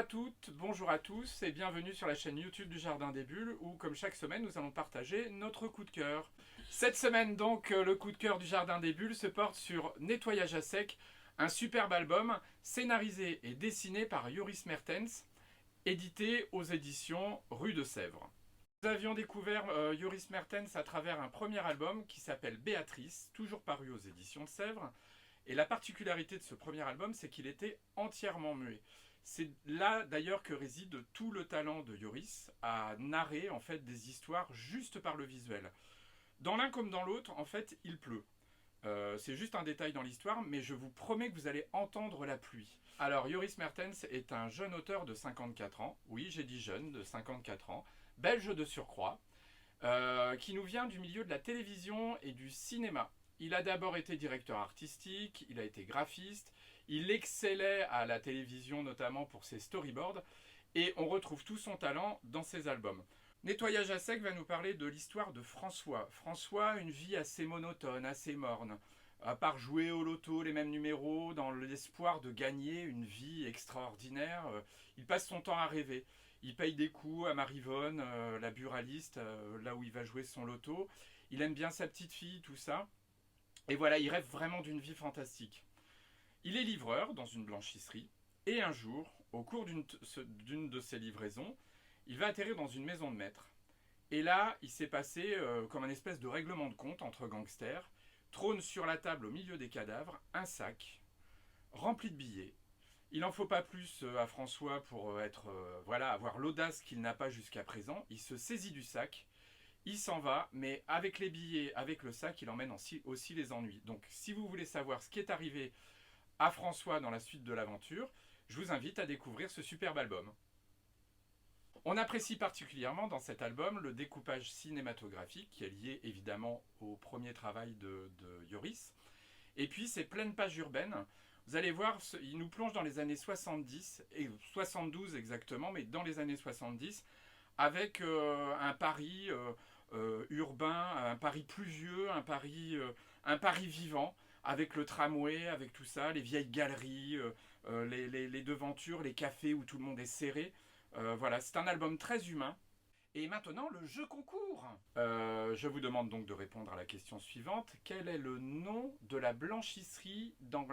toutes, bonjour à tous et bienvenue sur la chaîne YouTube du Jardin des Bulles où, comme chaque semaine, nous allons partager notre coup de cœur. Cette semaine donc, le coup de cœur du Jardin des Bulles se porte sur Nettoyage à sec, un superbe album scénarisé et dessiné par Joris Mertens, édité aux éditions Rue de Sèvres. Nous avions découvert Joris Mertens à travers un premier album qui s'appelle Béatrice, toujours paru aux éditions de Sèvres. Et la particularité de ce premier album, c'est qu'il était entièrement muet. C'est là d'ailleurs que réside tout le talent de Joris à narrer en fait des histoires juste par le visuel. Dans l'un comme dans l'autre, en fait, il pleut. C'est juste un détail dans l'histoire, mais je vous promets que vous allez entendre la pluie. Alors, Joris Mertens est un jeune auteur de 54 ans, oui, j'ai dit jeune, de 54 ans, belge de surcroît, qui nous vient du milieu de la télévision et du cinéma. Il a d'abord été directeur artistique, il a été graphiste, il excellait à la télévision notamment pour ses storyboards, et on retrouve tout son talent dans ses albums. Nettoyage à sec va nous parler de l'histoire de François. François, une vie assez monotone, assez morne, à part jouer au loto les mêmes numéros, dans l'espoir de gagner une vie extraordinaire, il passe son temps à rêver. Il paye des coups à Marivonne, la buraliste, là où il va jouer son loto. Il aime bien sa petite fille, tout ça. Et voilà, il rêve vraiment d'une vie fantastique. Il est livreur dans une blanchisserie, et un jour, au cours d'une de ses livraisons, il va atterrir dans une maison de maître. Et là, il s'est passé comme un espèce de règlement de compte entre gangsters. Trône sur la table au milieu des cadavres un sac rempli de billets. Il n'en faut pas plus à François pour avoir l'audace qu'il n'a pas jusqu'à présent. Il se saisit du sac. Il s'en va, mais avec les billets, avec le sac, il emmène aussi les ennuis. Donc, si vous voulez savoir ce qui est arrivé à François dans la suite de l'aventure, je vous invite à découvrir ce superbe album. On apprécie particulièrement dans cet album le découpage cinématographique qui est lié évidemment au premier travail de Joris. Et puis ces pleines pages urbaines, vous allez voir, il nous plonge dans les années 70, et 72 exactement, mais dans les années 70, avec un Paris urbain, un Paris pluvieux, un Paris vivant, avec le tramway, avec tout ça, les vieilles galeries, les devantures, les cafés où tout le monde est serré. Voilà, c'est un album très humain. Et maintenant, le jeu concours. Je vous demande donc de répondre à la question suivante. Quel est le nom de la blanchisserie dans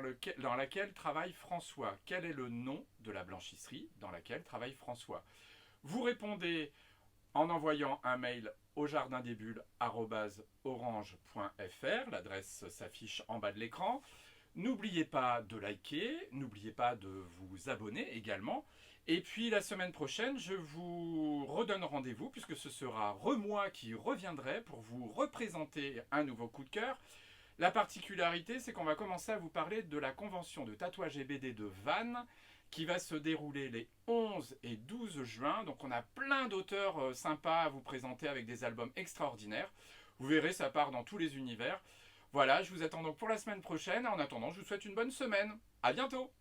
laquelle travaille François? Quel est le nom de la blanchisserie dans laquelle travaille François? Vous répondez en envoyant un mail au jardindesbulles@orange.fr. L'adresse s'affiche en bas de l'écran. N'oubliez pas de liker, n'oubliez pas de vous abonner également. Et puis la semaine prochaine, je vous redonne rendez-vous puisque ce sera moi qui reviendrai pour vous représenter un nouveau coup de cœur. La particularité, c'est qu'on va commencer à vous parler de la convention de tatouage et BD de Vannes qui va se dérouler les 11 et 12 juin. Donc on a plein d'auteurs sympas à vous présenter avec des albums extraordinaires. Vous verrez, ça part dans tous les univers. Voilà, je vous attends donc pour la semaine prochaine. En attendant, je vous souhaite une bonne semaine. À bientôt!